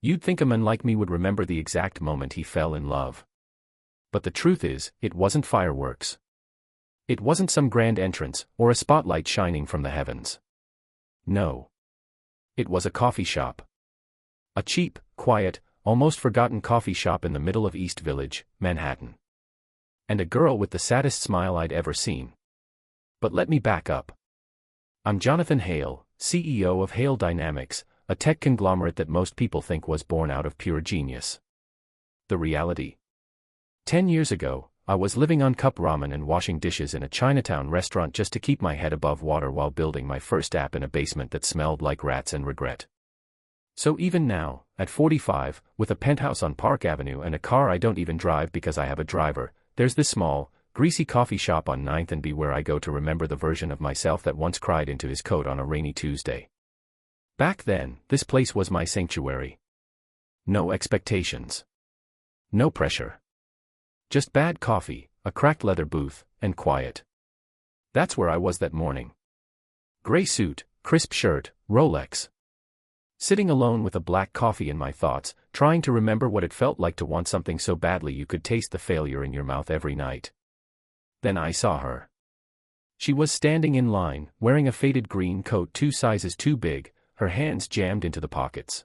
You'd think a man like me would remember the exact moment he fell in love. But the truth is, it wasn't fireworks. It wasn't some grand entrance, or a spotlight shining from the heavens. No. It was a coffee shop. A cheap, quiet, almost forgotten coffee shop in the middle of East Village, Manhattan. And a girl with the saddest smile I'd ever seen. But let me back up. I'm Jonathan Hale, CEO of Hale Dynamics, a tech conglomerate that most people think was born out of pure genius. The reality? 10 years ago, I was living on cup ramen and washing dishes in a Chinatown restaurant just to keep my head above water while building my first app in a basement that smelled like rats and regret. So even now, at 45, with a penthouse on Park Avenue and a car I don't even drive because I have a driver, there's this small, greasy coffee shop on 9th and B where I go to remember the version of myself that once cried into his coat on a rainy Tuesday. Back then, this place was my sanctuary. No expectations. No pressure. Just bad coffee, a cracked leather booth, and quiet. That's where I was that morning. Gray suit, crisp shirt, Rolex. Sitting alone with a black coffee in my thoughts, trying to remember what it felt like to want something so badly you could taste the failure in your mouth every night. Then I saw her. She was standing in line, wearing a faded green coat 2 sizes too big, her hands jammed into the pockets.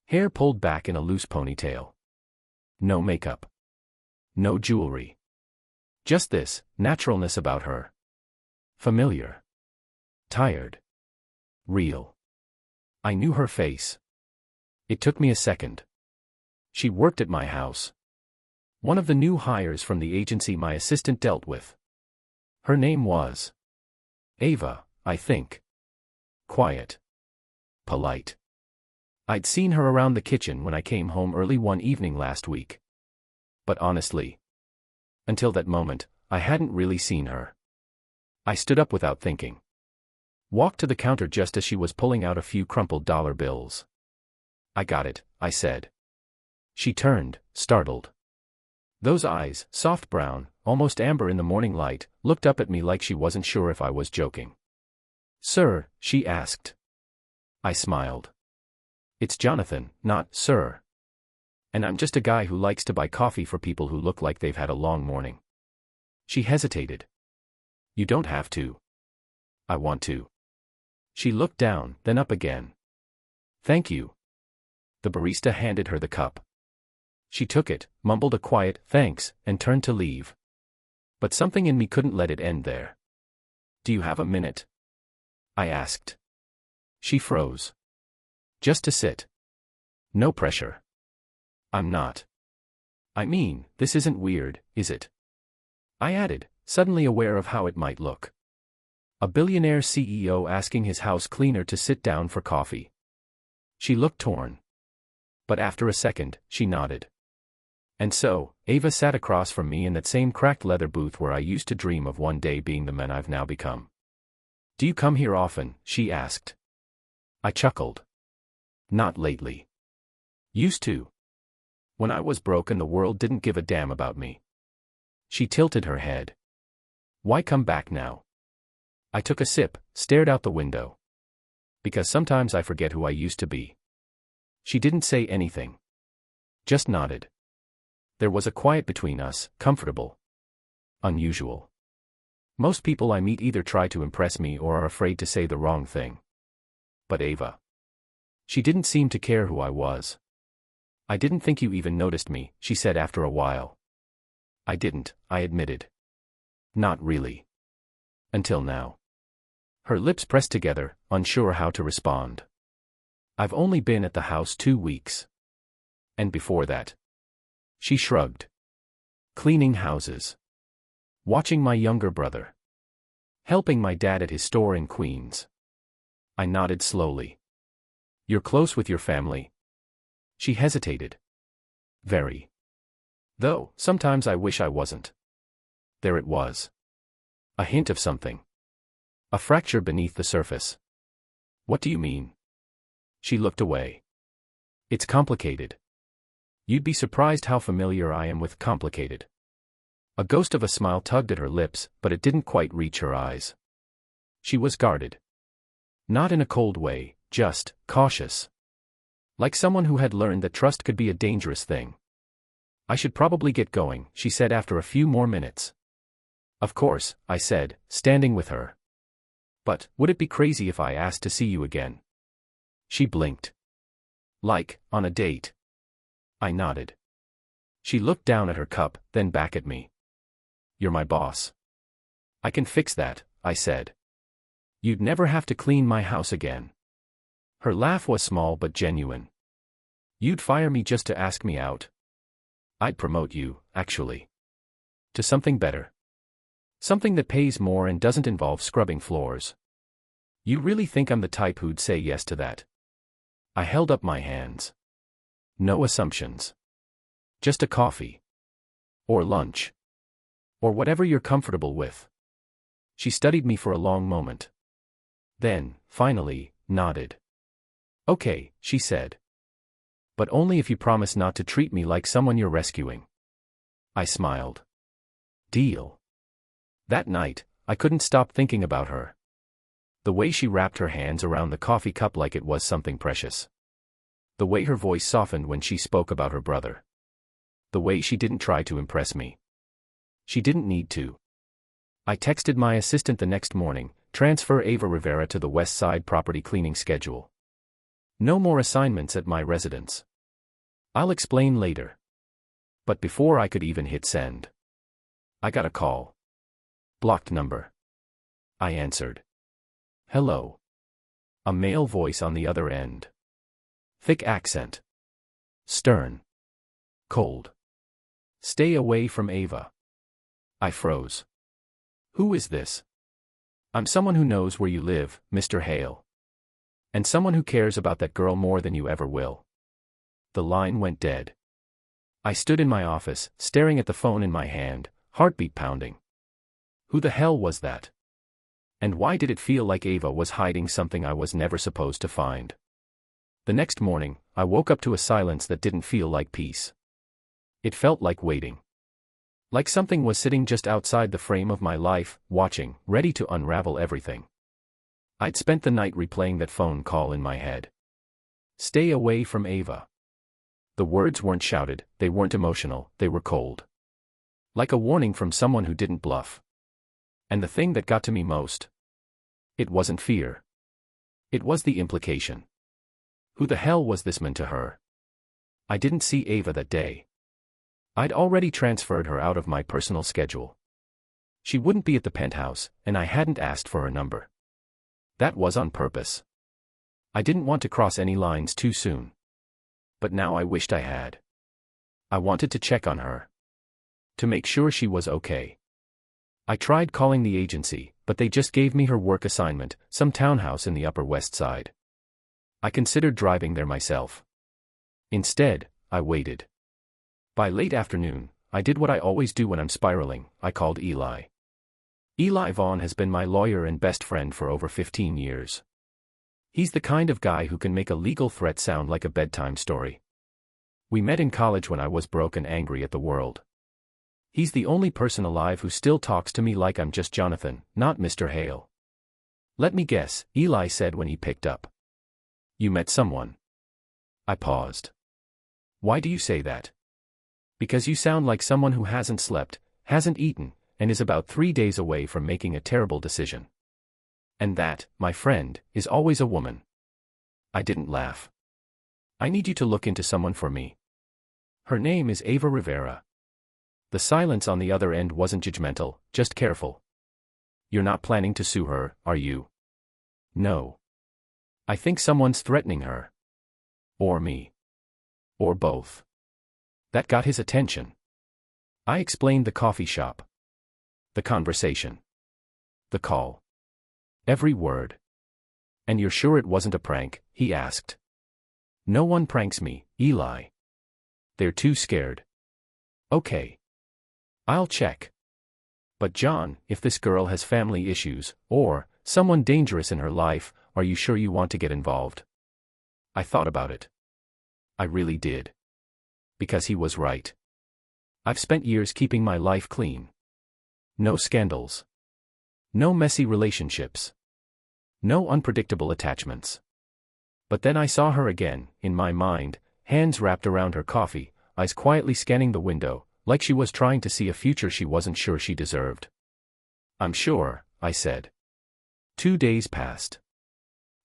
Hair pulled back in a loose ponytail. No makeup. No jewelry. Just this naturalness about her. Familiar. Tired. Real. I knew her face. It took me a second. She worked at my house. One of the new hires from the agency my assistant dealt with. Her name was Ava, I think. Quiet. Polite. I'd seen her around the kitchen when I came home early one evening last week. But honestly, until that moment, I hadn't really seen her. I stood up without thinking. Walked to the counter just as she was pulling out a few crumpled dollar bills. I got it, I said. She turned, startled. Those eyes, soft brown, almost amber in the morning light, looked up at me like she wasn't sure if I was joking. Sir, she asked. I smiled. It's Jonathan, not sir. And I'm just a guy who likes to buy coffee for people who look like they've had a long morning. She hesitated. You don't have to. I want to. She looked down, then up again. Thank you. The barista handed her the cup. She took it, mumbled a quiet thanks, and turned to leave. But something in me couldn't let it end there. Do you have a minute? I asked. She froze. Just to sit. No pressure. I'm not. I mean, this isn't weird, is it? I added, suddenly aware of how it might look. A billionaire CEO asking his house cleaner to sit down for coffee. She looked torn. But after a second, she nodded. And so, Ava sat across from me in that same cracked leather booth where I used to dream of one day being the man I've now become. Do you come here often? She asked. I chuckled. Not lately. Used to. When I was broke and the world didn't give a damn about me. She tilted her head. Why come back now? I took a sip, stared out the window. Because sometimes I forget who I used to be. She didn't say anything. Just nodded. There was a quiet between us, comfortable. Unusual. Most people I meet either try to impress me or are afraid to say the wrong thing. But Ava. She didn't seem to care who I was. I didn't think you even noticed me, she said after a while. I didn't, I admitted. Not really. Until now. Her lips pressed together, unsure how to respond. I've only been at the house 2 weeks. And before that. She shrugged. Cleaning houses. Watching my younger brother. Helping my dad at his store in Queens. I nodded slowly. You're close with your family? She hesitated. Very. Though, sometimes I wish I wasn't. There it was. A hint of something. A fracture beneath the surface. What do you mean? She looked away. It's complicated. You'd be surprised how familiar I am with complicated. A ghost of a smile tugged at her lips, but it didn't quite reach her eyes. She was guarded. Not in a cold way, just cautious. Like someone who had learned that trust could be a dangerous thing. I should probably get going, she said after a few more minutes. Of course, I said, standing with her. But, would it be crazy if I asked to see you again? She blinked. Like, on a date? I nodded. She looked down at her cup, then back at me. You're my boss. I can fix that, I said. You'd never have to clean my house again. Her laugh was small but genuine. You'd fire me just to ask me out? I'd promote you, actually. To something better. Something that pays more and doesn't involve scrubbing floors. You really think I'm the type who'd say yes to that? I held up my hands. No assumptions. Just a coffee. Or lunch. Or whatever you're comfortable with. She studied me for a long moment. Then, finally, nodded. Okay, she said. But only if you promise not to treat me like someone you're rescuing. I smiled. Deal. That night, I couldn't stop thinking about her. The way she wrapped her hands around the coffee cup like it was something precious. The way her voice softened when she spoke about her brother. The way she didn't try to impress me. She didn't need to. I texted my assistant the next morning, transfer Ava Rivera to the West Side property cleaning schedule. No more assignments at my residence. I'll explain later. But before I could even hit send, I got a call. Blocked number. I answered. Hello. A male voice on the other end. Thick accent. Stern. Cold. Stay away from Ava. I froze. Who is this? I'm someone who knows where you live, Mr. Hale. And someone who cares about that girl more than you ever will. The line went dead. I stood in my office, staring at the phone in my hand, heartbeat pounding. Who the hell was that? And why did it feel like Ava was hiding something I was never supposed to find? The next morning, I woke up to a silence that didn't feel like peace. It felt like waiting. Like something was sitting just outside the frame of my life, watching, ready to unravel everything. I'd spent the night replaying that phone call in my head. Stay away from Ava. The words weren't shouted, they weren't emotional, they were cold. Like a warning from someone who didn't bluff. And the thing that got to me most? It wasn't fear. It was the implication. Who the hell was this man to her? I didn't see Ava that day. I'd already transferred her out of my personal schedule. She wouldn't be at the penthouse, and I hadn't asked for her number. That was on purpose. I didn't want to cross any lines too soon. But now I wished I had. I wanted to check on her. To make sure she was okay. I tried calling the agency, but they just gave me her work assignment, some townhouse in the Upper West Side. I considered driving there myself. Instead, I waited. By late afternoon, I did what I always do when I'm spiraling, I called Eli. Eli Vaughn has been my lawyer and best friend for over 15 years. He's the kind of guy who can make a legal threat sound like a bedtime story. We met in college when I was broke and angry at the world. He's the only person alive who still talks to me like I'm just Jonathan, not Mr. Hale. Let me guess, Eli said when he picked up. You met someone. I paused. Why do you say that? Because you sound like someone who hasn't slept, hasn't eaten, and is about 3 days away from making a terrible decision. And that, my friend, is always a woman. I didn't laugh. I need you to look into someone for me. Her name is Ava Rivera. The silence on the other end wasn't judgmental, just careful. You're not planning to sue her, are you? No. I think someone's threatening her. Or me. Or both. That got his attention. I explained the coffee shop. The conversation. The call. Every word. And you're sure it wasn't a prank? He asked. No one pranks me, Eli. They're too scared. Okay. I'll check. But John, if this girl has family issues, or someone dangerous in her life, are you sure you want to get involved? I thought about it. I really did. Because he was right. I've spent years keeping my life clean. No scandals. No messy relationships. No unpredictable attachments. But then I saw her again, in my mind, hands wrapped around her coffee, eyes quietly scanning the window, like she was trying to see a future she wasn't sure she deserved. "I'm sure," I said. 2 days passed.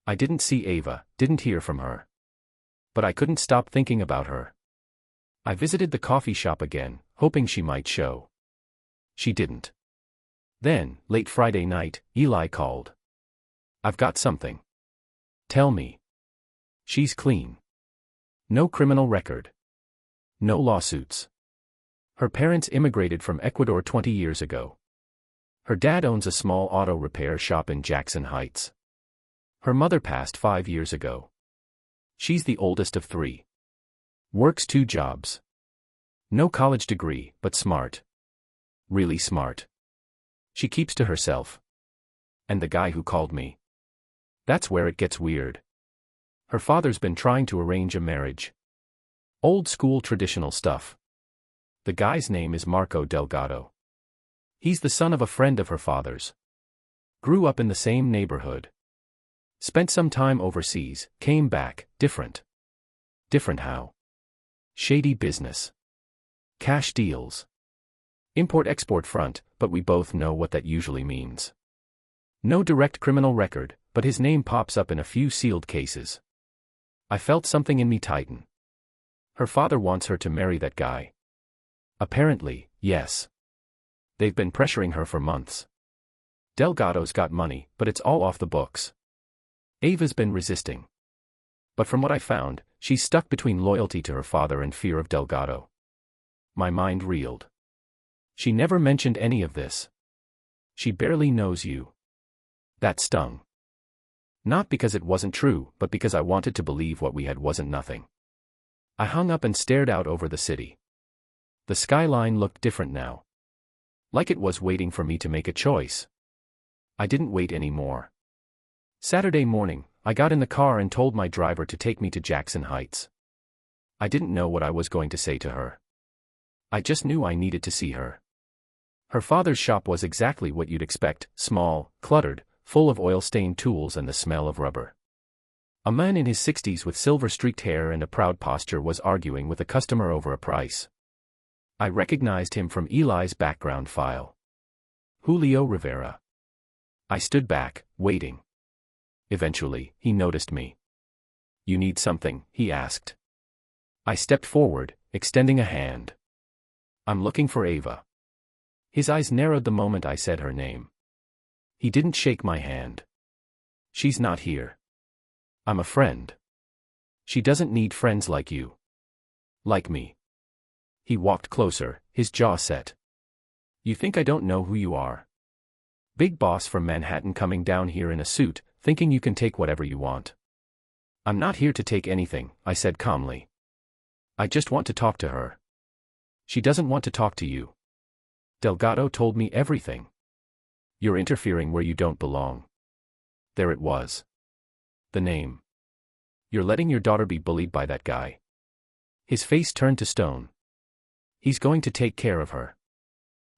I didn't see Ava, didn't hear from her. But I couldn't stop thinking about her. I visited the coffee shop again, hoping she might show. She didn't. Then, late Friday night, Eli called. "I've got something." "Tell me." "She's clean. No criminal record. No lawsuits. Her parents immigrated from Ecuador 20 years ago. Her dad owns a small auto repair shop in Jackson Heights. Her mother passed 5 years ago. She's the oldest of 3. Works 2 jobs. No college degree, but smart. Really smart. She keeps to herself. And the guy who called me. That's where it gets weird. Her father's been trying to arrange a marriage. Old school traditional stuff. The guy's name is Marco Delgado. He's the son of a friend of her father's. Grew up in the same neighborhood. Spent some time overseas, came back, different. Different how? Shady business. Cash deals. Import-export front, but we both know what that usually means. No direct criminal record, but his name pops up in a few sealed cases. I felt something in me tighten. Her father wants her to marry that guy. Apparently, yes. They've been pressuring her for months. Delgado's got money, but it's all off the books. Ava's been resisting. But from what I found, she's stuck between loyalty to her father and fear of Delgado. My mind reeled. She never mentioned any of this. She barely knows you. That stung. Not because it wasn't true, but because I wanted to believe what we had wasn't nothing. I hung up and stared out over the city. The skyline looked different now. Like it was waiting for me to make a choice. I didn't wait anymore. Saturday morning, I got in the car and told my driver to take me to Jackson Heights. I didn't know what I was going to say to her. I just knew I needed to see her. Her father's shop was exactly what you'd expect, small, cluttered, full of oil-stained tools and the smell of rubber. A man in his 60s with silver-streaked hair and a proud posture was arguing with a customer over a price. I recognized him from Eli's background file. Julio Rivera. I stood back, waiting. Eventually, he noticed me. "You need something?" he asked. I stepped forward, extending a hand. "I'm looking for Ava." His eyes narrowed the moment I said her name. He didn't shake my hand. "She's not here. I'm a friend. She doesn't need friends like you. Like me." He walked closer, his jaw set. "You think I don't know who you are? Big boss from Manhattan coming down here in a suit, thinking you can take whatever you want." "I'm not here to take anything," I said calmly. "I just want to talk to her." "She doesn't want to talk to you. Delgado told me everything. You're interfering where you don't belong." There it was. The name. "You're letting your daughter be bullied by that guy." His face turned to stone. "He's going to take care of her.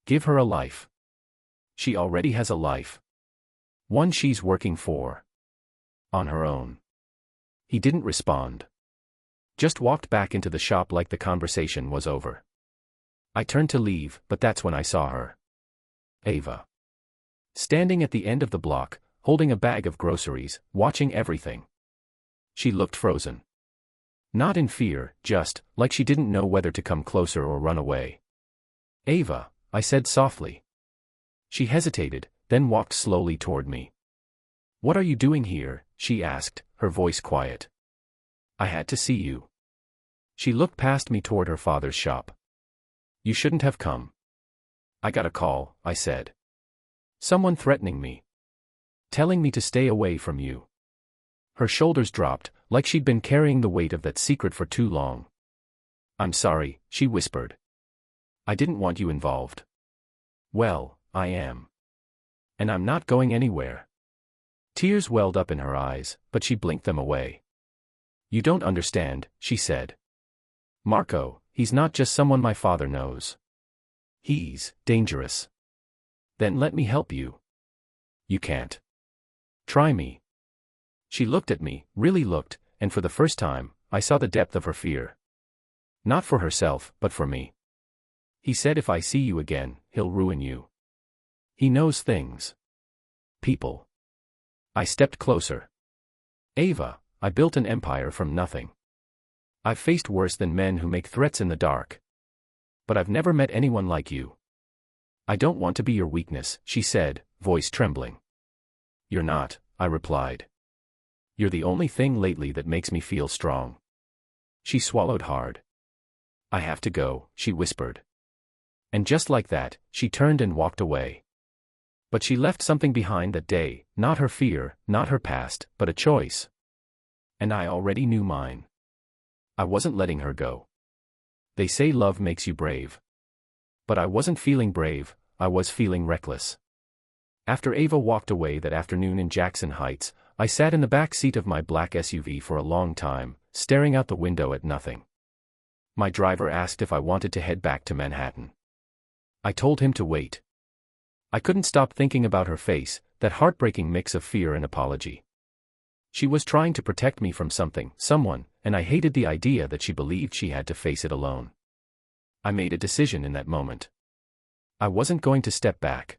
Give her a life. She already has a life. One she's working for. On her own." He didn't respond. Just walked back into the shop like the conversation was over. I turned to leave, but that's when I saw her. Ava. Standing at the end of the block, holding a bag of groceries, watching everything. She looked frozen. Not in fear, just, like she didn't know whether to come closer or run away. "Ava," I said softly. She hesitated, then walked slowly toward me. "What are you doing here?" she asked, her voice quiet. "I had to see you." She looked past me toward her father's shop. "You shouldn't have come." "I got a call," I said. "Someone threatening me. Telling me to stay away from you." Her shoulders dropped, like she'd been carrying the weight of that secret for too long. "I'm sorry," she whispered. "I didn't want you involved." "Well, I am. And I'm not going anywhere." Tears welled up in her eyes, but she blinked them away. "You don't understand," she said. "Marco, he's not just someone my father knows. He's dangerous." "Then let me help you." "You can't. Try me." She looked at me, really looked, and for the first time, I saw the depth of her fear. Not for herself, but for me. He said if I see you again, he'll ruin you. He knows things. People. I stepped closer. Ava, I built an empire from nothing. I've faced worse than men who make threats in the dark. But I've never met anyone like you. I don't want to be your weakness, she said, voice trembling. You're not, I replied. You're the only thing lately that makes me feel strong. She swallowed hard. I have to go, she whispered. And just like that, she turned and walked away. But she left something behind that day, not her fear, not her past, but a choice. And I already knew mine. I wasn't letting her go. They say love makes you brave. But I wasn't feeling brave, I was feeling reckless. After Ava walked away that afternoon in Jackson Heights, I sat in the back seat of my black SUV for a long time, staring out the window at nothing. My driver asked if I wanted to head back to Manhattan. I told him to wait. I couldn't stop thinking about her face, that heartbreaking mix of fear and apology. She was trying to protect me from something, someone, and I hated the idea that she believed she had to face it alone. I made a decision in that moment. I wasn't going to step back.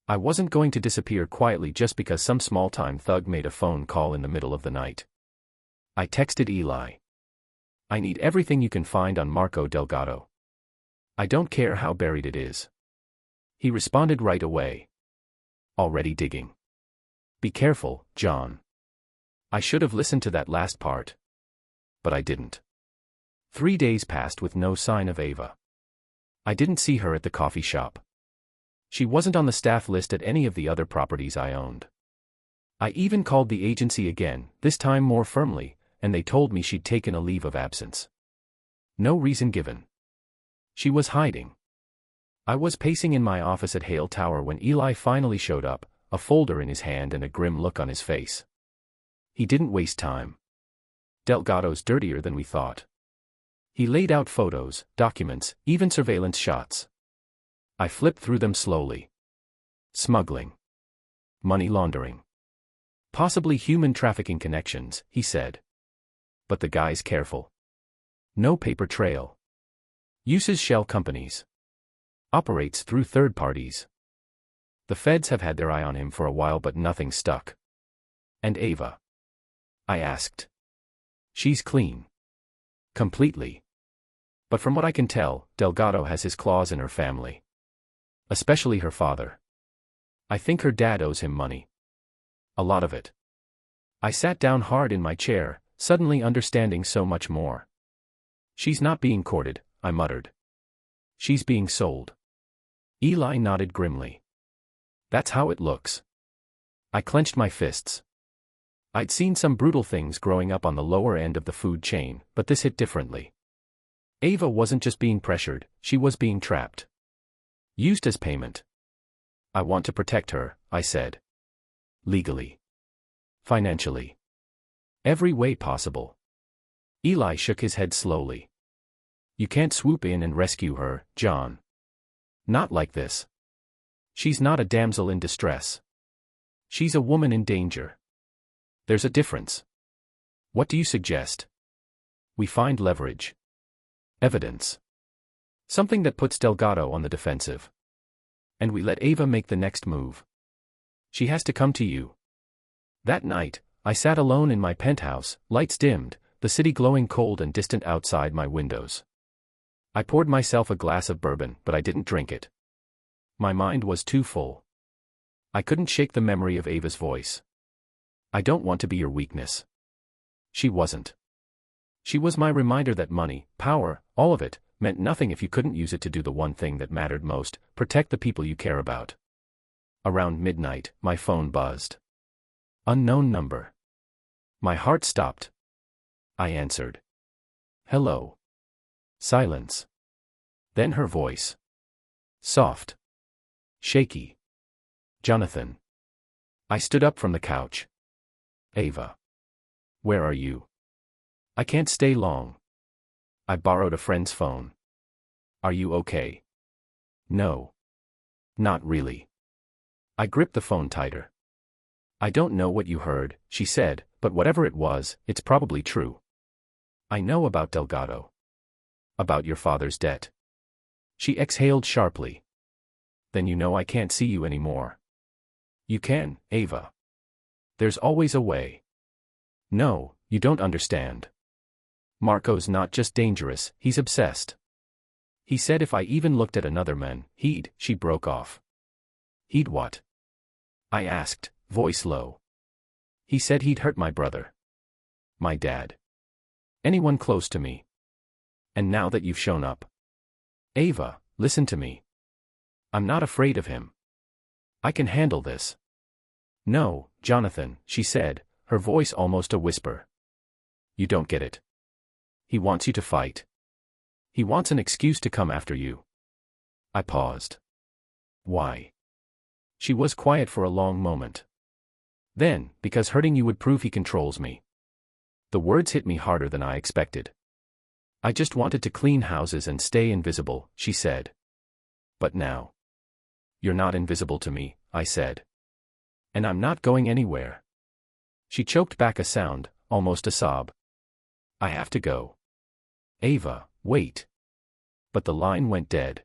I wasn't going to disappear quietly just because some small-time thug made a phone call in the middle of the night. I texted Eli. I need everything you can find on Marco Delgado. I don't care how buried it is. He responded right away. Already digging. Be careful, John. I should have listened to that last part. But I didn't. 3 days passed with no sign of Ava. I didn't see her at the coffee shop. She wasn't on the staff list at any of the other properties I owned. I even called the agency again, this time more firmly, and they told me she'd taken a leave of absence. No reason given. She was hiding. I was pacing in my office at Hale Tower when Eli finally showed up, a folder in his hand and a grim look on his face. He didn't waste time. Delgado's dirtier than we thought. He laid out photos, documents, even surveillance shots. I flipped through them slowly. Smuggling. Money laundering. Possibly human trafficking connections, he said. But the guy's careful. No paper trail. Uses shell companies. Operates through third parties. The feds have had their eye on him for a while but nothing stuck. And Ava? I asked. She's clean. Completely. But from what I can tell, Delgado has his claws in her family. Especially her father. I think her dad owes him money. A lot of it. I sat down hard in my chair, suddenly understanding so much more. She's not being courted, I muttered. She's being sold. Eli nodded grimly. That's how it looks. I clenched my fists. I'd seen some brutal things growing up on the lower end of the food chain, but this hit differently. Ava wasn't just being pressured, she was being trapped. Used as payment. I want to protect her, I said. Legally. Financially. Every way possible. Eli shook his head slowly. You can't swoop in and rescue her, John. Not like this. She's not a damsel in distress. She's a woman in danger. There's a difference. What do you suggest? We find leverage. Evidence. Something that puts Delgado on the defensive. And we let Ava make the next move. She has to come to you. That night, I sat alone in my penthouse, lights dimmed, the city glowing cold and distant outside my windows. I poured myself a glass of bourbon, but I didn't drink it. My mind was too full. I couldn't shake the memory of Ava's voice. I don't want to be your weakness. She wasn't. She was my reminder that money, power, all of it, meant nothing if you couldn't use it to do the one thing that mattered most, protect the people you care about. Around midnight, my phone buzzed. Unknown number. My heart stopped. I answered. Hello. Silence. Then her voice. Soft. Shaky. Jonathan. I stood up from the couch. Ava. Where are you? I can't stay long. I borrowed a friend's phone. Are you okay? No. Not really. I gripped the phone tighter. I don't know what you heard, she said, But whatever it was, it's probably true. I know about Delgado. About your father's debt. She exhaled sharply. Then you know I can't see you anymore. You can, Ava. There's always a way. No, you don't understand. Marco's not just dangerous, he's obsessed. He said if I even looked at another man, she broke off. He'd what? I asked, voice low. He said he'd hurt my brother. My dad. Anyone close to me. And now that you've shown up. Ava, listen to me. I'm not afraid of him. I can handle this. No, Jonathan, she said, her voice almost a whisper. You don't get it. He wants you to fight. He wants an excuse to come after you. I paused. Why? She was quiet for a long moment. Then, because hurting you would prove he controls me. The words hit me harder than I expected. I just wanted to clean houses and stay invisible, she said. But now. You're not invisible to me, I said. And I'm not going anywhere. She choked back a sound, almost a sob. I have to go. Ava, wait. But the line went dead.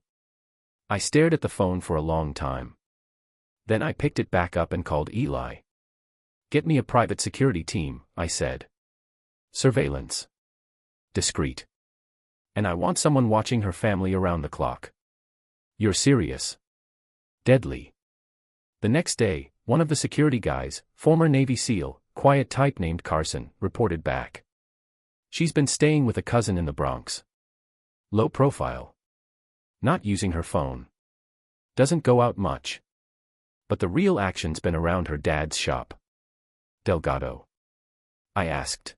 I stared at the phone for a long time. Then I picked it back up and called Eli. Get me a private security team, I said. Surveillance. Discreet. And I want someone watching her family around the clock. You're serious. Deadly. The next day, one of the security guys, former Navy SEAL, quiet type named Carson, reported back. She's been staying with a cousin in the Bronx. Low profile. Not using her phone. Doesn't go out much. But the real action's been around her dad's shop. Delgado? I asked.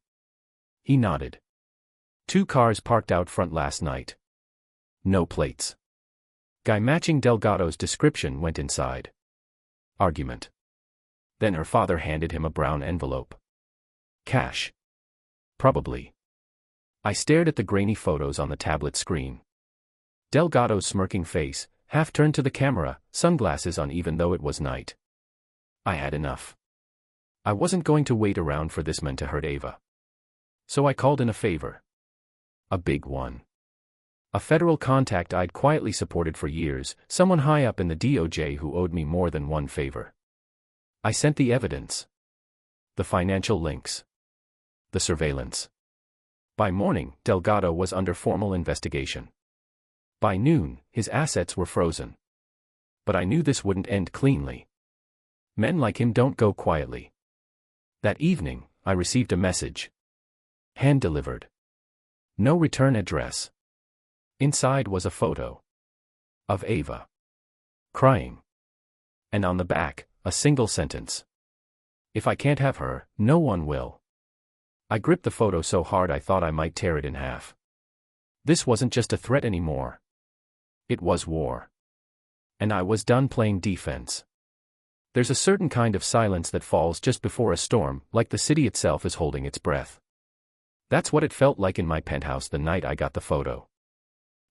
He nodded. 2 cars parked out front last night. No plates. Guy matching Delgado's description went inside. Argument. Then her father handed him a brown envelope. Cash. Probably. I stared at the grainy photos on the tablet screen. Delgado's smirking face, half turned to the camera, sunglasses on even though it was night. I had enough. I wasn't going to wait around for this man to hurt Ava. So I called in a favor. A big one. A federal contact I'd quietly supported for years, someone high up in the DOJ who owed me more than one favor. I sent the evidence. The financial links. The surveillance. By morning, Delgado was under formal investigation. By noon, his assets were frozen. But I knew this wouldn't end cleanly. Men like him don't go quietly. That evening, I received a message. Hand-delivered. No return address. Inside was a photo. Of Ava. Crying. And on the back, a single sentence. If I can't have her, no one will. I gripped the photo so hard I thought I might tear it in half. This wasn't just a threat anymore. It was war. And I was done playing defense. There's a certain kind of silence that falls just before a storm, like the city itself is holding its breath. That's what it felt like in my penthouse the night I got the photo.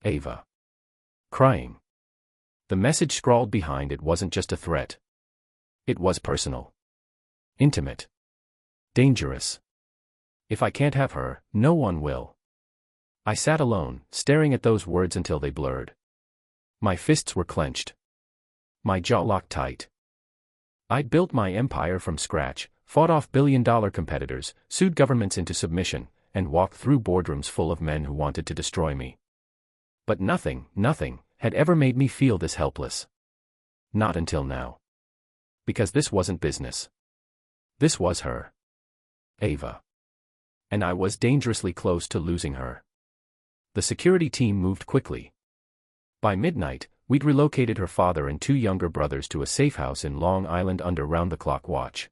Ava. Crying. The message scrawled behind it wasn't just a threat. It was personal. Intimate. Dangerous. If I can't have her, no one will. I sat alone, staring at those words until they blurred. My fists were clenched. My jaw locked tight. I'd built my empire from scratch, fought off billion-dollar competitors, sued governments into submission, and walked through boardrooms full of men who wanted to destroy me. But nothing, had ever made me feel this helpless. Not until now. Because this wasn't business. This was her. Ava. And I was dangerously close to losing her. The security team moved quickly. By midnight, we'd relocated her father and 2 younger brothers to a safe house in Long Island under round-the-clock watch.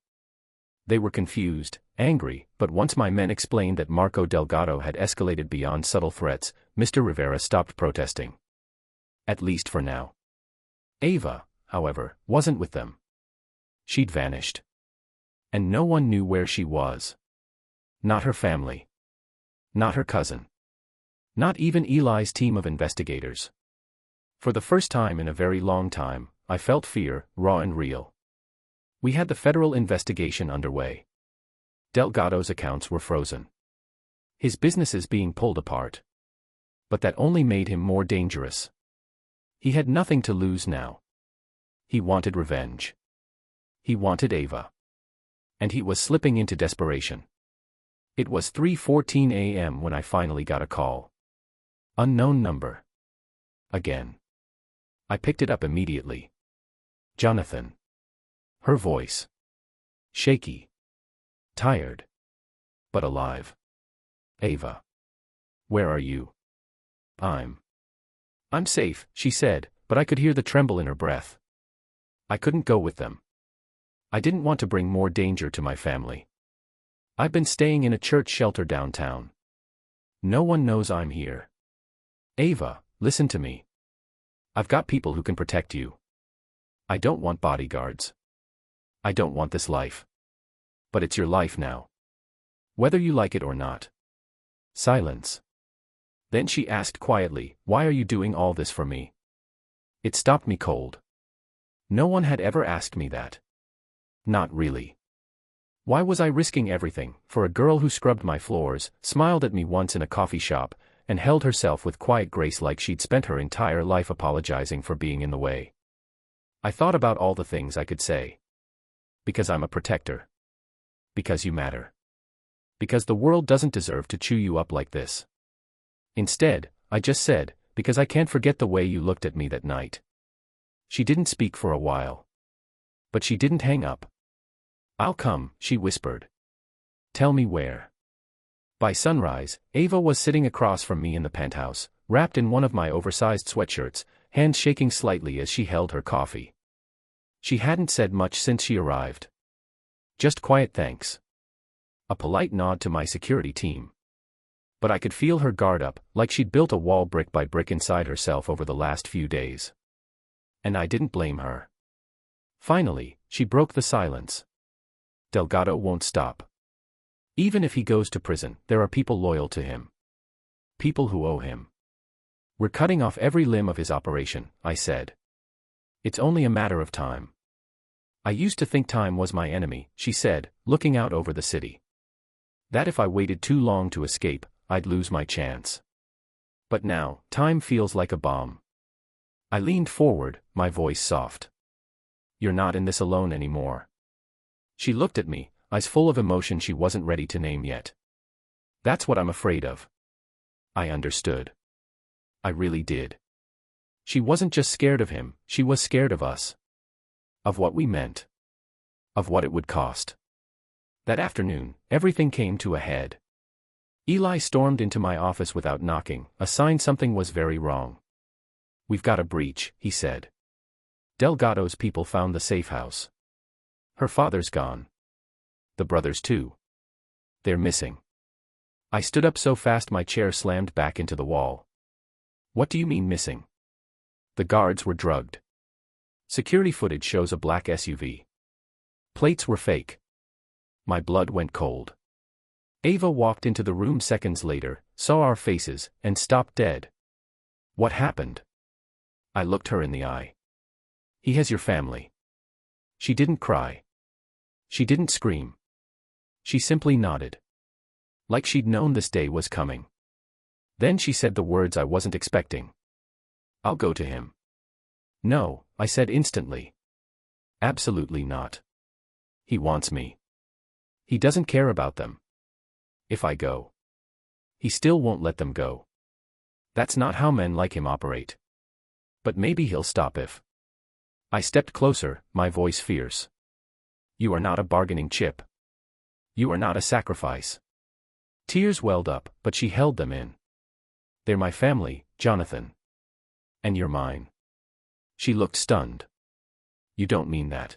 They were confused, angry, but once my men explained that Marco Delgado had escalated beyond subtle threats, Mr. Rivera stopped protesting. At least for now. Ava, however, wasn't with them. She'd vanished. And no one knew where she was. Not her family. Not her cousin. Not even Eli's team of investigators. For the first time in a very long time, I felt fear, raw and real. We had the federal investigation underway. Delgado's accounts were frozen. His businesses being pulled apart. But that only made him more dangerous. He had nothing to lose now. He wanted revenge. He wanted Ava. And he was slipping into desperation. It was 3:14 a.m. when I finally got a call. Unknown number. Again. I picked it up immediately. Jonathan. Her voice. Shaky. Tired. But alive. Ava. Where are you? I'm safe, she said, but I could hear the tremble in her breath. I couldn't go with them. I didn't want to bring more danger to my family. I've been staying in a church shelter downtown. No one knows I'm here. Ava, listen to me. I've got people who can protect you. I don't want bodyguards. I don't want this life. But it's your life now. Whether you like it or not. Silence. Then she asked quietly, why are you doing all this for me? It stopped me cold. No one had ever asked me that. Not really. Why was I risking everything for a girl who scrubbed my floors, smiled at me once in a coffee shop, and held herself with quiet grace like she'd spent her entire life apologizing for being in the way? I thought about all the things I could say. Because I'm a protector. Because you matter. Because the world doesn't deserve to chew you up like this. Instead, I just said, because I can't forget the way you looked at me that night. She didn't speak for a while. But she didn't hang up. I'll come, she whispered. Tell me where. By sunrise, Ava was sitting across from me in the penthouse, wrapped in one of my oversized sweatshirts, hands shaking slightly as she held her coffee. She hadn't said much since she arrived. Just quiet thanks. A polite nod to my security team. But I could feel her guard up, like she'd built a wall brick by brick inside herself over the last few days. And I didn't blame her. Finally, she broke the silence. Delgado won't stop. Even if he goes to prison, there are people loyal to him. People who owe him. We're cutting off every limb of his operation, I said. It's only a matter of time. I used to think time was my enemy, she said, looking out over the city. That if I waited too long to escape, I'd lose my chance. But now, time feels like a bomb. I leaned forward, my voice soft. You're not in this alone anymore. She looked at me, eyes full of emotion she wasn't ready to name yet. That's what I'm afraid of. I understood. I really did. She wasn't just scared of him, she was scared of us. Of what we meant. Of what it would cost. That afternoon, everything came to a head. Eli stormed into my office without knocking, a sign something was very wrong. We've got a breach, he said. Delgado's people found the safe house. Her father's gone. The brothers too. They're missing. I stood up so fast my chair slammed back into the wall. What do you mean missing? The guards were drugged. Security footage shows a black SUV. Plates were fake. My blood went cold. Ava walked into the room seconds later, saw our faces, and stopped dead. What happened? I looked her in the eye. He has your family. She didn't cry. She didn't scream. She simply nodded. Like she'd known this day was coming. Then she said the words I wasn't expecting. I'll go to him. No, I said instantly. Absolutely not. He wants me. He doesn't care about them. If I go, he still won't let them go. That's not how men like him operate. But maybe he'll stop if. I stepped closer, my voice fierce. You are not a bargaining chip. You are not a sacrifice. Tears welled up, but she held them in. They're my family, Jonathan. And you're mine. She looked stunned. You don't mean that.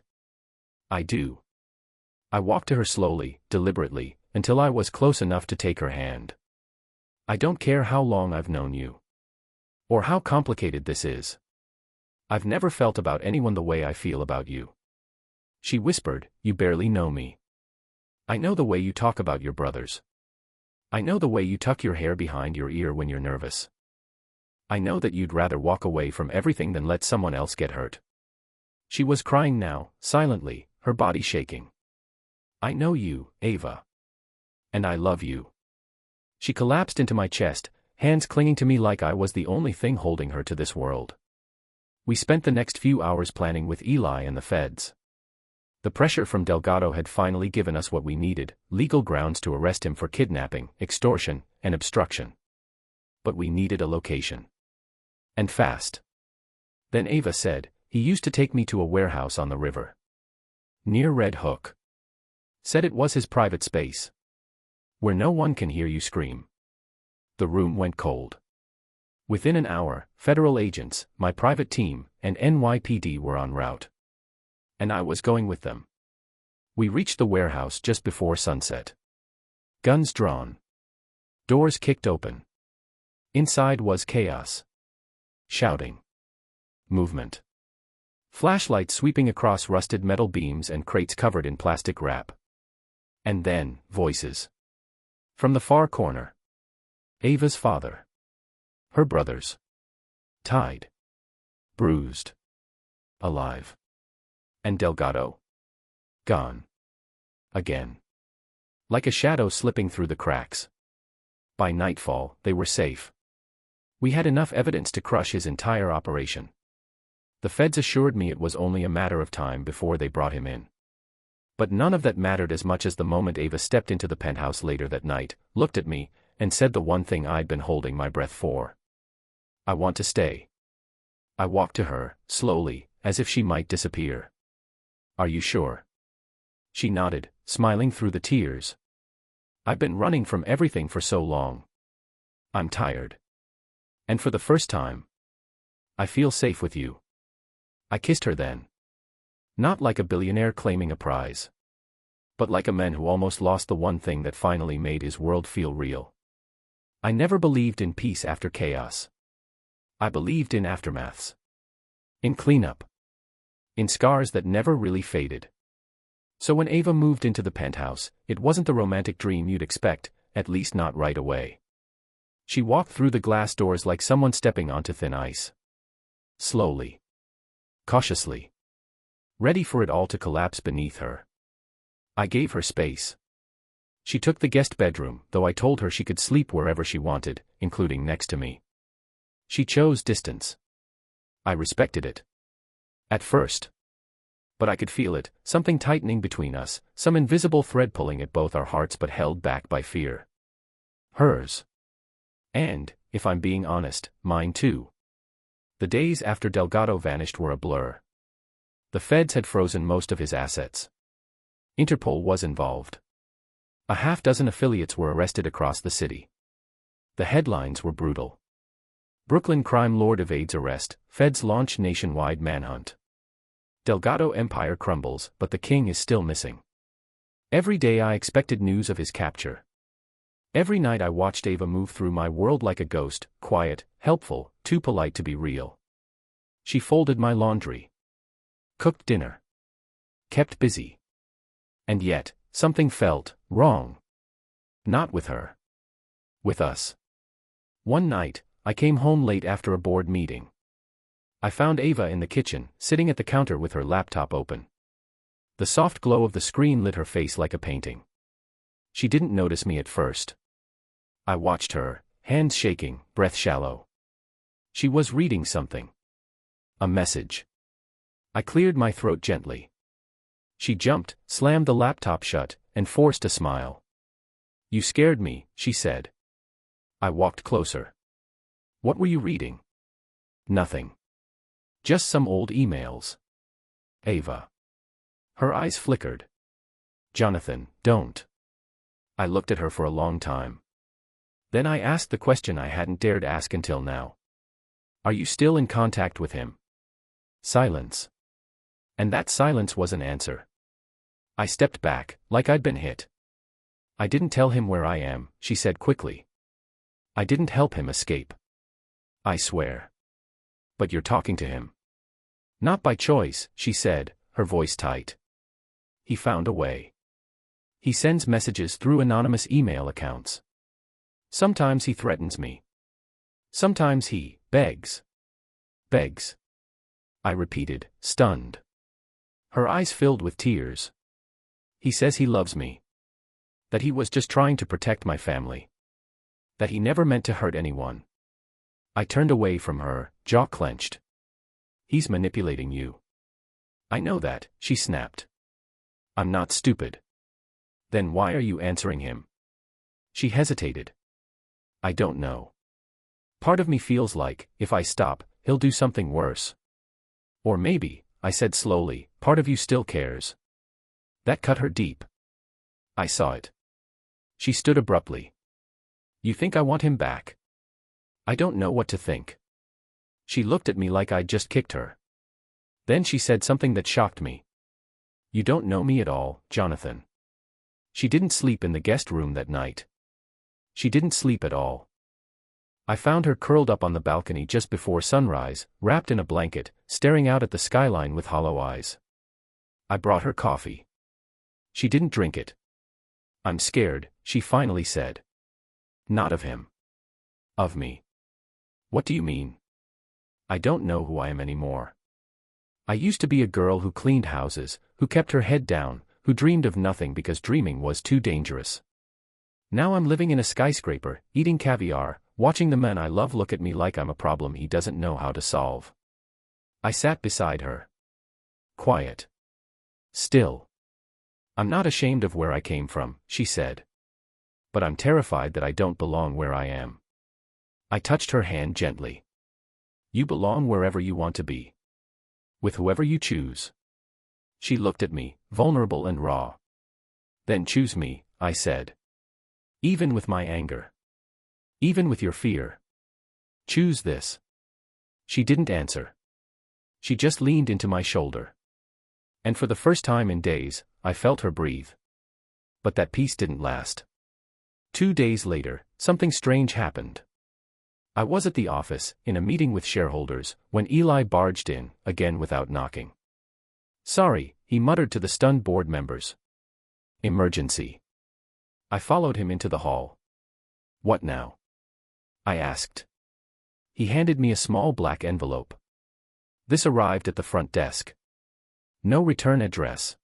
I do. I walked to her slowly, deliberately, until I was close enough to take her hand. I don't care how long I've known you. Or how complicated this is. I've never felt about anyone the way I feel about you. She whispered, you barely know me. I know the way you talk about your brothers. I know the way you tuck your hair behind your ear when you're nervous. I know that you'd rather walk away from everything than let someone else get hurt. She was crying now, silently, her body shaking. I know you, Ava. And I love you. She collapsed into my chest, hands clinging to me like I was the only thing holding her to this world. We spent the next few hours planning with Eli and the feds. The pressure from Delgado had finally given us what we needed, legal grounds to arrest him for kidnapping, extortion, and obstruction. But we needed a location. And fast. Then Ava said, he used to take me to a warehouse on the river. Near Red Hook. Said it was his private space. Where no one can hear you scream. The room went cold. Within an hour, federal agents, my private team, and NYPD were en route. And I was going with them. We reached the warehouse just before sunset. Guns drawn. Doors kicked open. Inside was chaos. Shouting. Movement. Flashlights sweeping across rusted metal beams and crates covered in plastic wrap. And then, voices. From the far corner. Ava's father. Her brothers. Tied. Bruised. Alive. And Delgado. Gone. Again. Like a shadow slipping through the cracks. By nightfall, they were safe. We had enough evidence to crush his entire operation. The feds assured me it was only a matter of time before they brought him in. But none of that mattered as much as the moment Ava stepped into the penthouse later that night, looked at me, and said the one thing I'd been holding my breath for. I want to stay. I walked to her, slowly, as if she might disappear. Are you sure? She nodded, smiling through the tears. I've been running from everything for so long. I'm tired. And for the first time, I feel safe with you. I kissed her then. Not like a billionaire claiming a prize. But like a man who almost lost the one thing that finally made his world feel real. I never believed in peace after chaos. I believed in aftermaths. In cleanup. In scars that never really faded. So when Ava moved into the penthouse, it wasn't the romantic dream you'd expect, at least not right away. She walked through the glass doors like someone stepping onto thin ice. Slowly. Cautiously. Ready for it all to collapse beneath her. I gave her space. She took the guest bedroom, though I told her she could sleep wherever she wanted, including next to me. She chose distance. I respected it. At first. But I could feel it, something tightening between us, some invisible thread pulling at both our hearts but held back by fear. Hers. And, if I'm being honest, mine too. The days after Delgado vanished were a blur. The feds had frozen most of his assets. Interpol was involved. A half-dozen affiliates were arrested across the city. The headlines were brutal. Brooklyn crime lord evades arrest, feds launch nationwide manhunt. Delgado empire crumbles, but the king is still missing. Every day I expected news of his capture. Every night I watched Ava move through my world like a ghost, quiet, helpful, too polite to be real. She folded my laundry. Cooked dinner. Kept busy. And yet, something felt wrong. Not with her. With us. One night, I came home late after a board meeting. I found Ava in the kitchen, sitting at the counter with her laptop open. The soft glow of the screen lit her face like a painting. She didn't notice me at first. I watched her, hands shaking, breath shallow. She was reading something. A message. I cleared my throat gently. She jumped, slammed the laptop shut, and forced a smile. You scared me, she said. I walked closer. What were you reading? Nothing. Just some old emails. Ava. Her eyes flickered. Jonathan, don't. I looked at her for a long time. Then I asked the question I hadn't dared ask until now. Are you still in contact with him? Silence. And that silence was an answer. I stepped back, like I'd been hit. I didn't tell him where I am, she said quickly. I didn't help him escape. I swear. But you're talking to him. Not by choice, she said, her voice tight. He found a way. He sends messages through anonymous email accounts. Sometimes he threatens me. Sometimes he begs. Begs. I repeated, stunned. Her eyes filled with tears. He says he loves me. That he was just trying to protect my family. That he never meant to hurt anyone. I turned away from her, jaw clenched. He's manipulating you. I know that, she snapped. I'm not stupid. Then why are you answering him? She hesitated. I don't know. Part of me feels like, if I stop, he'll do something worse. Or maybe, I said slowly, part of you still cares. That cut her deep. I saw it. She stood abruptly. You think I want him back? I don't know what to think. She looked at me like I'd just kicked her. Then she said something that shocked me. You don't know me at all, Jonathan. She didn't sleep in the guest room that night. She didn't sleep at all. I found her curled up on the balcony just before sunrise, wrapped in a blanket, staring out at the skyline with hollow eyes. I brought her coffee. She didn't drink it. I'm scared, she finally said. Not of him. Of me. What do you mean? I don't know who I am anymore. I used to be a girl who cleaned houses, who kept her head down, who dreamed of nothing because dreaming was too dangerous. Now I'm living in a skyscraper, eating caviar, watching the men I love look at me like I'm a problem he doesn't know how to solve. I sat beside her. Quiet. Still. I'm not ashamed of where I came from, she said. But I'm terrified that I don't belong where I am. I touched her hand gently. You belong wherever you want to be. With whoever you choose. She looked at me, vulnerable and raw. Then choose me, I said. Even with my anger. Even with your fear. Choose this. She didn't answer. She just leaned into my shoulder. And for the first time in days, I felt her breathe. But that peace didn't last. 2 days later, something strange happened. I was at the office, in a meeting with shareholders, when Eli barged in, again without knocking. Sorry, he muttered to the stunned board members. Emergency. I followed him into the hall. What now? I asked. He handed me a small black envelope. This arrived at the front desk. No return address.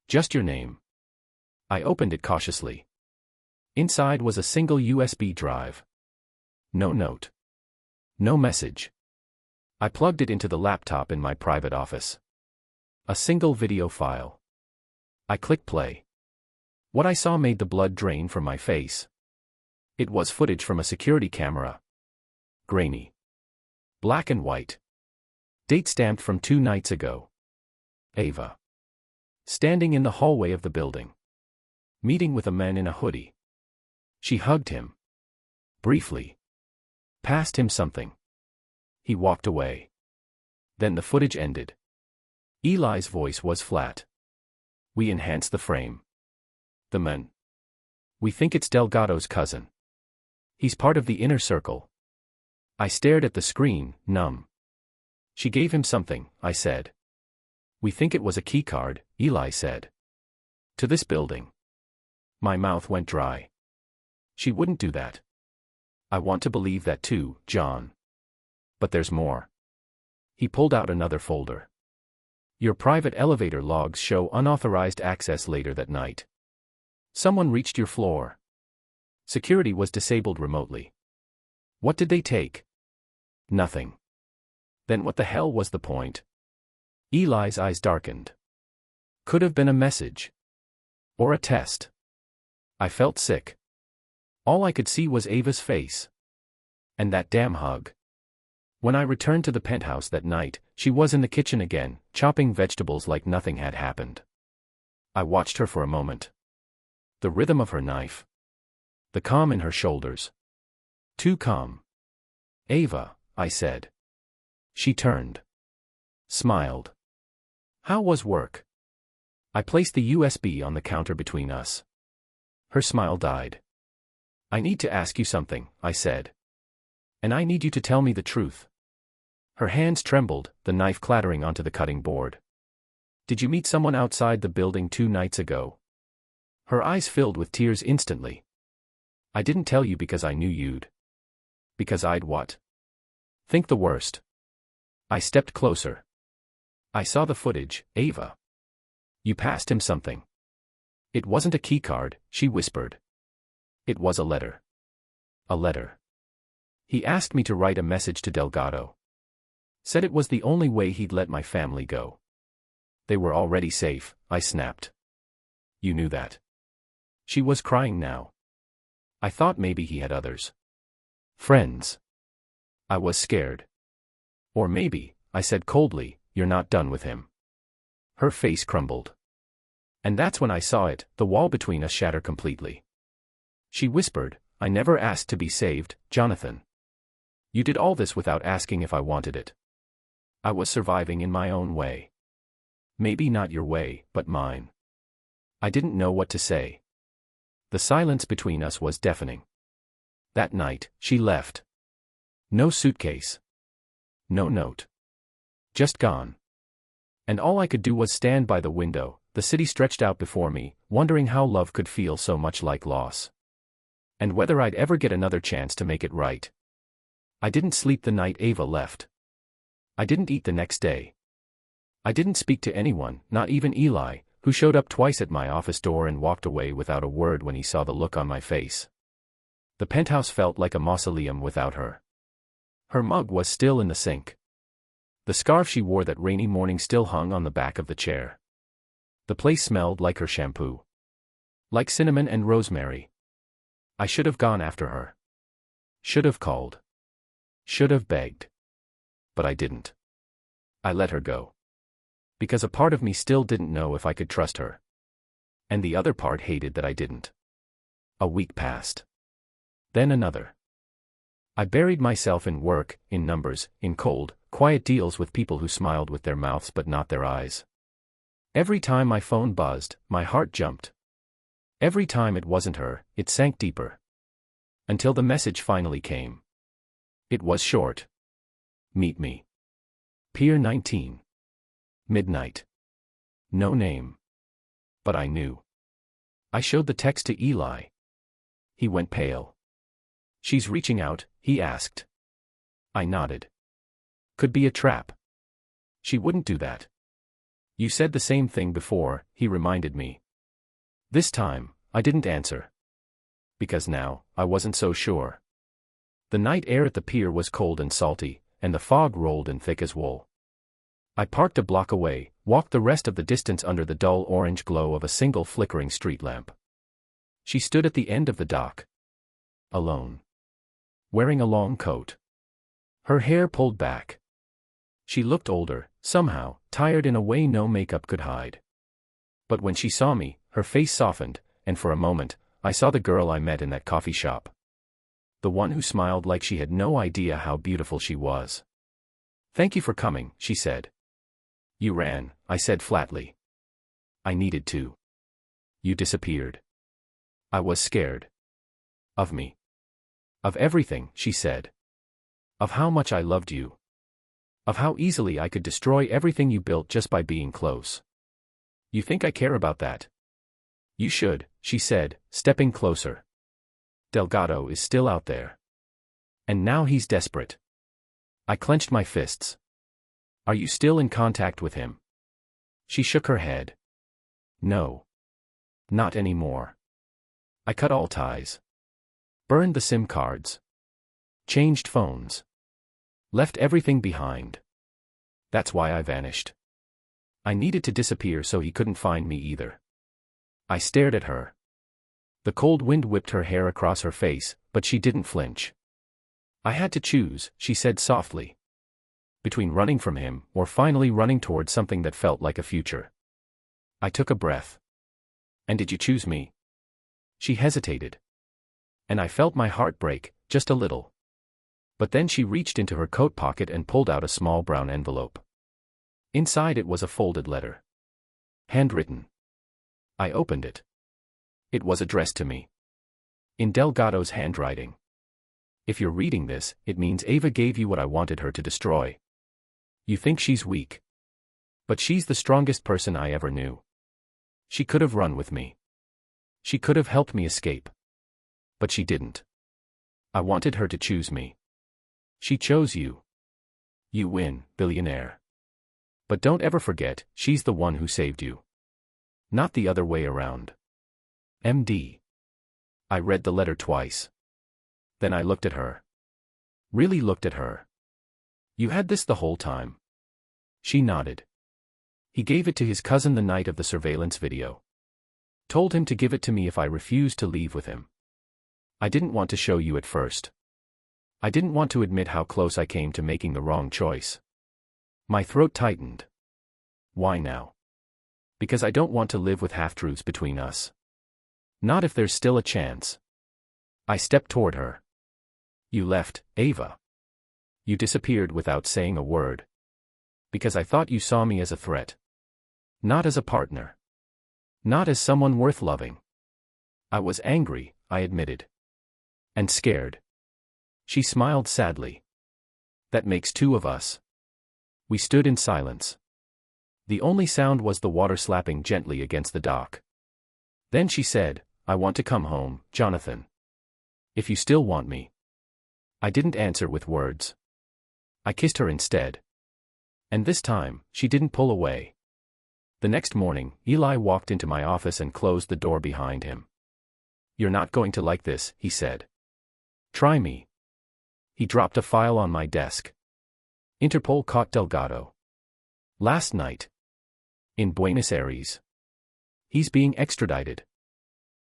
Just your name. I opened it cautiously. Inside was a single USB drive. No note. No message. I plugged it into the laptop in my private office. A single video file. I clicked play. What I saw made the blood drain from my face. It was footage from a security camera. Grainy. Black and white. Date stamped from 2 nights ago. Ava. Standing in the hallway of the building. Meeting with a man in a hoodie. She hugged him. Briefly. Passed him something. He walked away. Then the footage ended. Eli's voice was flat. We enhanced the frame. The men. We think it's Delgado's cousin. He's part of the inner circle. I stared at the screen, numb. She gave him something, I said. We think it was a keycard, Eli said. To this building. My mouth went dry. She wouldn't do that. I want to believe that too, John. But there's more. He pulled out another folder. Your private elevator logs show unauthorized access later that night. Someone reached your floor. Security was disabled remotely. What did they take? Nothing. Then what the hell was the point? Eli's eyes darkened. Could have been a message. Or a test. I felt sick. All I could see was Ava's face. And that damn hug. When I returned to the penthouse that night, she was in the kitchen again, chopping vegetables like nothing had happened. I watched her for a moment. The rhythm of her knife. The calm in her shoulders. Too calm. Ava, I said. She turned. Smiled. How was work? I placed the USB on the counter between us. Her smile died. I need to ask you something, I said. And I need you to tell me the truth. Her hands trembled, the knife clattering onto the cutting board. Did you meet someone outside the building 2 nights ago? Her eyes filled with tears instantly. I didn't tell you because I knew you'd. Because I'd what? Think the worst. I stepped closer. I saw the footage, Ava. You passed him something. It wasn't a keycard, she whispered. It was a letter. A letter. He asked me to write a message to Delgado. Said it was the only way he'd let my family go. They were already safe, I snapped. You knew that. She was crying now. I thought maybe he had others. Friends. I was scared. Or maybe, I said coldly, you're not done with him. Her face crumbled. And that's when I saw it, the wall between us shatter completely. She whispered, I never asked to be saved, Jonathan. You did all this without asking if I wanted it. I was surviving in my own way. Maybe not your way, but mine. I didn't know what to say. The silence between us was deafening. That night, she left. No suitcase. No note. Just gone. And all I could do was stand by the window, the city stretched out before me, wondering how love could feel so much like loss. And whether I'd ever get another chance to make it right. I didn't sleep the night Ava left. I didn't eat the next day. I didn't speak to anyone, not even Eli, who showed up twice at my office door and walked away without a word when he saw the look on my face. The penthouse felt like a mausoleum without her. Her mug was still in the sink. The scarf she wore that rainy morning still hung on the back of the chair. The place smelled like her shampoo. Like cinnamon and rosemary. I should have gone after her. Should have called. Should have begged. But I didn't. I let her go. Because a part of me still didn't know if I could trust her. And the other part hated that I didn't. A week passed. Then another. I buried myself in work, in numbers, in cold, quiet deals with people who smiled with their mouths but not their eyes. Every time my phone buzzed, my heart jumped. Every time it wasn't her, it sank deeper. Until the message finally came. It was short. Meet me. Pier 19. Midnight. No name. But I knew. I showed the text to Eli. He went pale. She's reaching out, he asked. I nodded. Could be a trap. She wouldn't do that. You said the same thing before, he reminded me. This time, I didn't answer. Because now, I wasn't so sure. The night air at the pier was cold and salty, and the fog rolled in thick as wool. I parked a block away, walked the rest of the distance under the dull orange glow of a single flickering street lamp. She stood at the end of the dock. Alone. Wearing a long coat. Her hair pulled back. She looked older, somehow, tired in a way no makeup could hide. But when she saw me, her face softened, and for a moment, I saw the girl I met in that coffee shop. The one who smiled like she had no idea how beautiful she was. Thank you for coming, she said. You ran, I said flatly. I needed to. You disappeared. I was scared. Of me. Of everything, she said. Of how much I loved you. Of how easily I could destroy everything you built just by being close. You think I care about that? You should, she said, stepping closer. Delgado is still out there. And now he's desperate. I clenched my fists. Are you still in contact with him? She shook her head. No. Not anymore. I cut all ties. Burned the SIM cards. Changed phones. Left everything behind. That's why I vanished. I needed to disappear so he couldn't find me either. I stared at her. The cold wind whipped her hair across her face, but she didn't flinch. I had to choose, she said softly. Between running from him, or finally running toward something that felt like a future. I took a breath. And did you choose me? She hesitated. And I felt my heart break, just a little. But then she reached into her coat pocket and pulled out a small brown envelope. Inside it was a folded letter. Handwritten. I opened it. It was addressed to me. In Delgado's handwriting. If you're reading this, it means Ava gave you what I wanted her to destroy. You think she's weak. But she's the strongest person I ever knew. She could have run with me. She could have helped me escape. But she didn't. I wanted her to choose me. She chose you. You win, billionaire. But don't ever forget, she's the one who saved you. Not the other way around. MD. I read the letter twice. Then I looked at her. Really looked at her. You had this the whole time? She nodded. He gave it to his cousin the night of the surveillance video. Told him to give it to me if I refused to leave with him. I didn't want to show you at first. I didn't want to admit how close I came to making the wrong choice. My throat tightened. Why now? Because I don't want to live with half-truths between us. Not if there's still a chance. I stepped toward her. You left, Ava. You disappeared without saying a word. Because I thought you saw me as a threat. Not as a partner. Not as someone worth loving. I was angry, I admitted. And scared. She smiled sadly. That makes two of us. We stood in silence. The only sound was the water slapping gently against the dock. Then she said, I want to come home, Jonathan. If you still want me. I didn't answer with words. I kissed her instead. And this time, she didn't pull away. The next morning, Eli walked into my office and closed the door behind him. You're not going to like this, he said. Try me. He dropped a file on my desk. Interpol caught Delgado. Last night. In Buenos Aires. He's being extradited.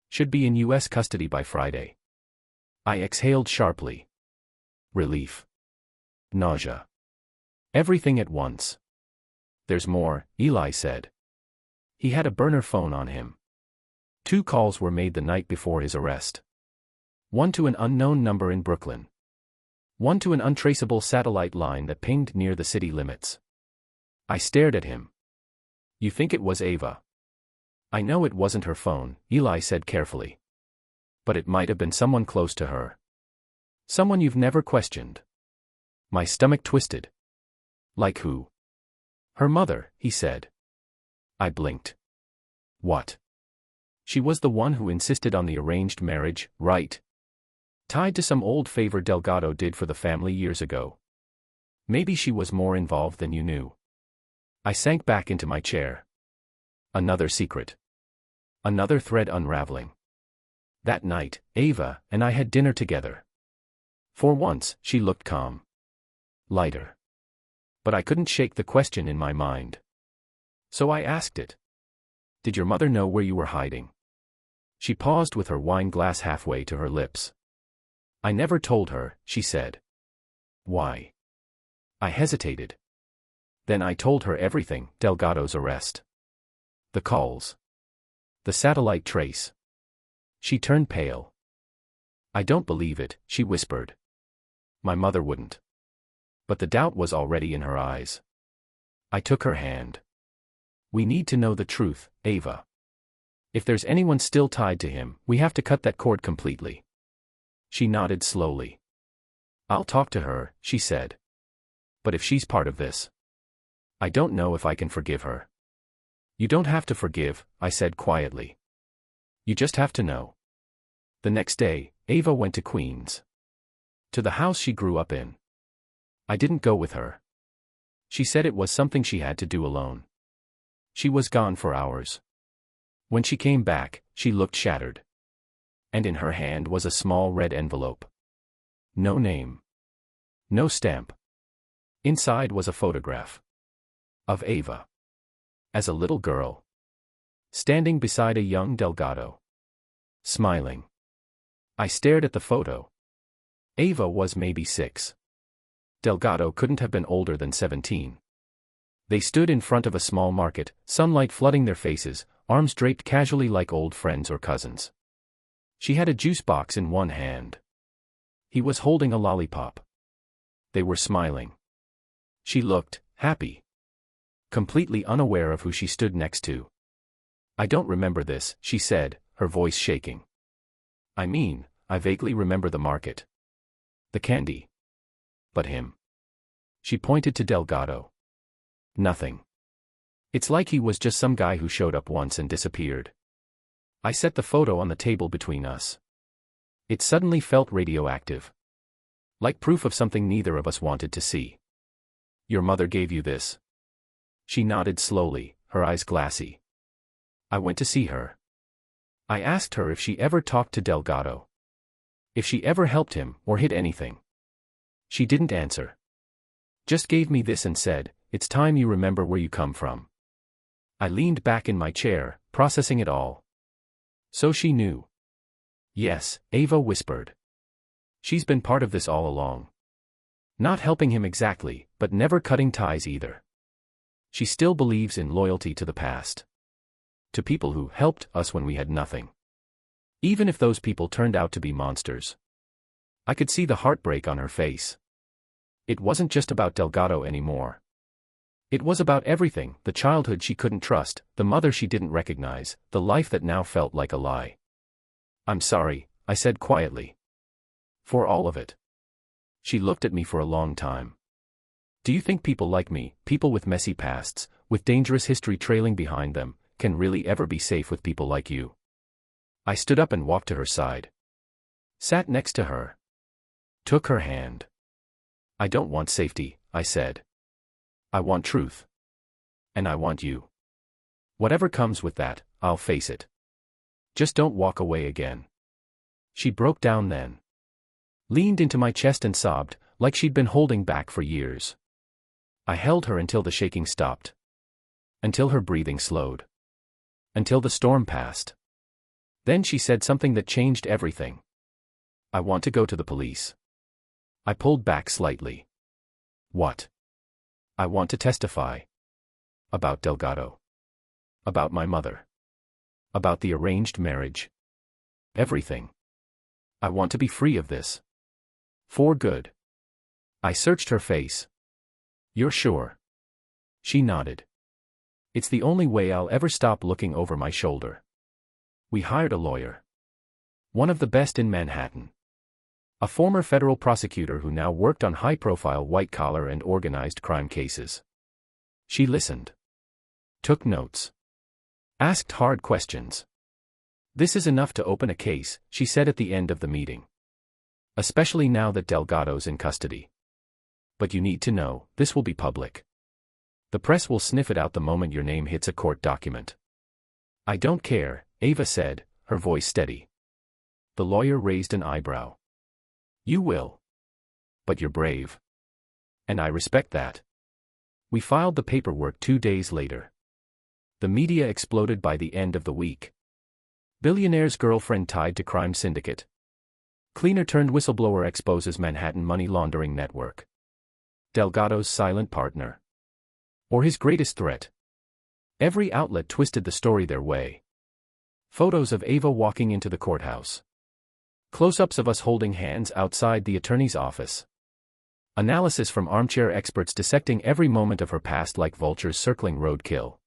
Should be in U.S. custody by Friday. I exhaled sharply. Relief. Nausea. Everything at once. There's more, Eli said. He had a burner phone on him. 2 calls were made the night before his arrest. One to an unknown number in Brooklyn. One to an untraceable satellite line that pinged near the city limits. I stared at him. You think it was Ava? I know it wasn't her phone, Eli said carefully. But it might have been someone close to her. Someone you've never questioned. My stomach twisted. Like who? Her mother, he said. I blinked. What? She was the one who insisted on the arranged marriage, right? Tied to some old favor Delgado did for the family years ago. Maybe she was more involved than you knew. I sank back into my chair. Another secret. Another thread unraveling. That night, Ava and I had dinner together. For once, she looked calm. Lighter. But I couldn't shake the question in my mind. So I asked it. Did your mother know where you were hiding? She paused with her wine glass halfway to her lips. I never told her, she said. Why? I hesitated. Then I told her everything, Delgado's arrest. The calls. The satellite trace. She turned pale. I don't believe it, she whispered. My mother wouldn't. But the doubt was already in her eyes. I took her hand. We need to know the truth, Ava. If there's anyone still tied to him, we have to cut that cord completely. She nodded slowly. I'll talk to her, she said. But if she's part of this, I don't know if I can forgive her. You don't have to forgive, I said quietly. You just have to know. The next day, Ava went to Queens. To the house she grew up in. I didn't go with her. She said it was something she had to do alone. She was gone for hours. When she came back, she looked shattered. And in her hand was a small red envelope. No name. No stamp. Inside was a photograph. Of Ava. As a little girl. Standing beside a young Delgado. Smiling. I stared at the photo. Ava was maybe 6. Delgado couldn't have been older than 17. They stood in front of a small market, sunlight flooding their faces, arms draped casually like old friends or cousins. She had a juice box in one hand. He was holding a lollipop. They were smiling. She looked happy. Completely unaware of who she stood next to. I don't remember this, she said, her voice shaking. I mean, I vaguely remember the market. The candy. But him. She pointed to Delgado. Nothing. It's like he was just some guy who showed up once and disappeared. I set the photo on the table between us. It suddenly felt radioactive. Like proof of something neither of us wanted to see. Your mother gave you this. She nodded slowly, her eyes glassy. I went to see her. I asked her if she ever talked to Delgado. If she ever helped him, or hid anything. She didn't answer. Just gave me this and said, "It's time you remember where you come from." I leaned back in my chair, processing it all. So she knew. Yes, Ava whispered. She's been part of this all along. Not helping him exactly, but never cutting ties either. She still believes in loyalty to the past. To people who helped us when we had nothing. Even if those people turned out to be monsters. I could see the heartbreak on her face. It wasn't just about Delgado anymore. It was about everything, the childhood she couldn't trust, the mother she didn't recognize, the life that now felt like a lie. "I'm sorry," I said quietly. "For all of it." She looked at me for a long time. "Do you think people like me, people with messy pasts, with dangerous history trailing behind them, can really ever be safe with people like you?" I stood up and walked to her side. Sat next to her. Took her hand. "I don't want safety," I said. "I want truth. And I want you. Whatever comes with that, I'll face it. Just don't walk away again." She broke down then. Leaned into my chest and sobbed, like she'd been holding back for years. I held her until the shaking stopped. Until her breathing slowed. Until the storm passed. Then she said something that changed everything. "I want to go to the police." I pulled back slightly. "What?" "I want to testify. About Delgado. About my mother. About the arranged marriage. Everything. I want to be free of this. For good." I searched her face. "You're sure?" She nodded. "It's the only way I'll ever stop looking over my shoulder." We hired a lawyer. One of the best in Manhattan. A former federal prosecutor who now worked on high-profile white-collar and organized crime cases. She listened. Took notes. Asked hard questions. "This is enough to open a case," she said at the end of the meeting. "Especially now that Delgado's in custody. But you need to know, this will be public. The press will sniff it out the moment your name hits a court document." "I don't care," Ava said, her voice steady. The lawyer raised an eyebrow. "You will. But you're brave. And I respect that." We filed the paperwork 2 days later. The media exploded by the end of the week. Billionaire's girlfriend tied to crime syndicate. Cleaner turned whistleblower exposes Manhattan money laundering network. Delgado's silent partner. Or his greatest threat. Every outlet twisted the story their way. Photos of Ava walking into the courthouse. Close-ups of us holding hands outside the attorney's office. Analysis from armchair experts dissecting every moment of her past like vultures circling roadkill.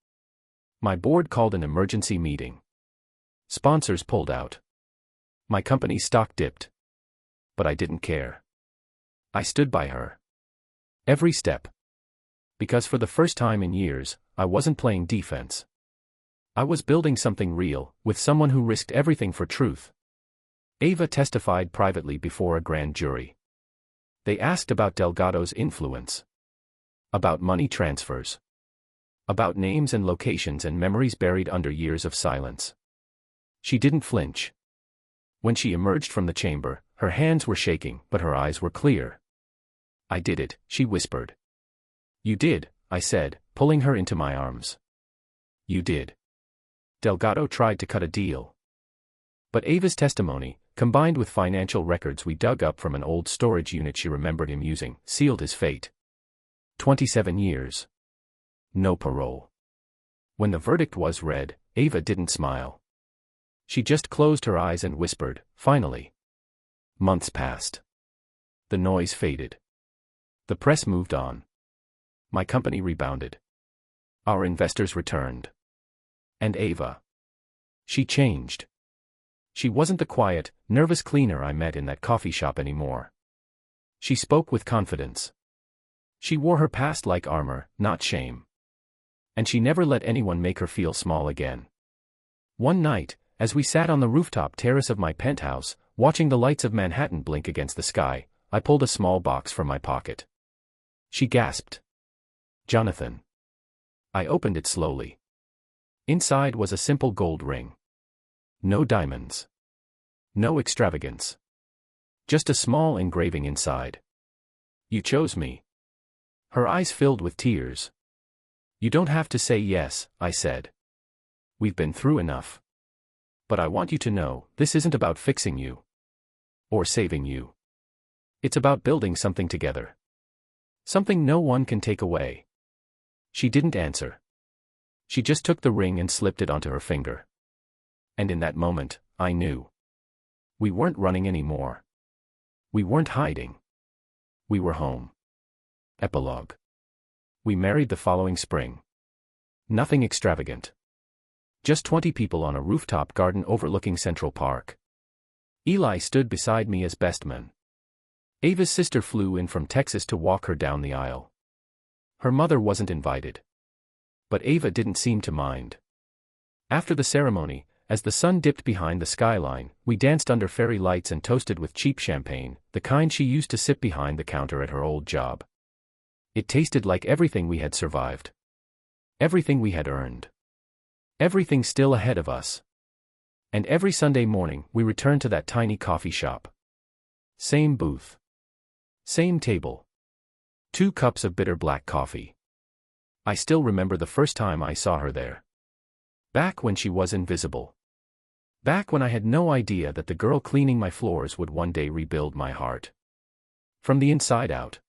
My board called an emergency meeting. Sponsors pulled out. My company's stock dipped. But I didn't care. I stood by her. Every step. Because for the first time in years, I wasn't playing defense. I was building something real, with someone who risked everything for truth. Ava testified privately before a grand jury. They asked about Delgado's influence. About money transfers. About names and locations and memories buried under years of silence. She didn't flinch. When she emerged from the chamber, her hands were shaking, but her eyes were clear. "I did it," she whispered. "You did," I said, pulling her into my arms. "You did. Delgado tried to cut a deal." But Ava's testimony, combined with financial records we dug up from an old storage unit she remembered him using, sealed his fate. 27 years. No parole. When the verdict was read, Ava didn't smile. She just closed her eyes and whispered, "Finally." Months passed. The noise faded. The press moved on. My company rebounded. Our investors returned. And Ava. She changed. She wasn't the quiet, nervous cleaner I met in that coffee shop anymore. She spoke with confidence. She wore her past like armor, not shame. And she never let anyone make her feel small again. One night, as we sat on the rooftop terrace of my penthouse, watching the lights of Manhattan blink against the sky, I pulled a small box from my pocket. She gasped. "Jonathan." I opened it slowly. Inside was a simple gold ring. No diamonds. No extravagance. Just a small engraving inside. You chose me. Her eyes filled with tears. You don't have to say yes, I said. We've been through enough. But I want you to know, this isn't about fixing you. Or saving you. It's about building something together. Something no one can take away. She didn't answer. She just took the ring and slipped it onto her finger. And in that moment, I knew. We weren't running anymore. We weren't hiding. We were home. Epilogue. We married the following spring. Nothing extravagant. Just 20 people on a rooftop garden overlooking Central Park. Eli stood beside me as best man. Ava's sister flew in from Texas to walk her down the aisle. Her mother wasn't invited. But Ava didn't seem to mind. After the ceremony, as the sun dipped behind the skyline, we danced under fairy lights and toasted with cheap champagne, the kind she used to sip behind the counter at her old job. It tasted like everything we had survived. Everything we had earned. Everything still ahead of us. And every Sunday morning, we returned to that tiny coffee shop. Same booth. Same table. 2 cups of bitter black coffee. I still remember the first time I saw her there. Back when she was invisible. Back when I had no idea that the girl cleaning my floors would one day rebuild my heart. From the inside out.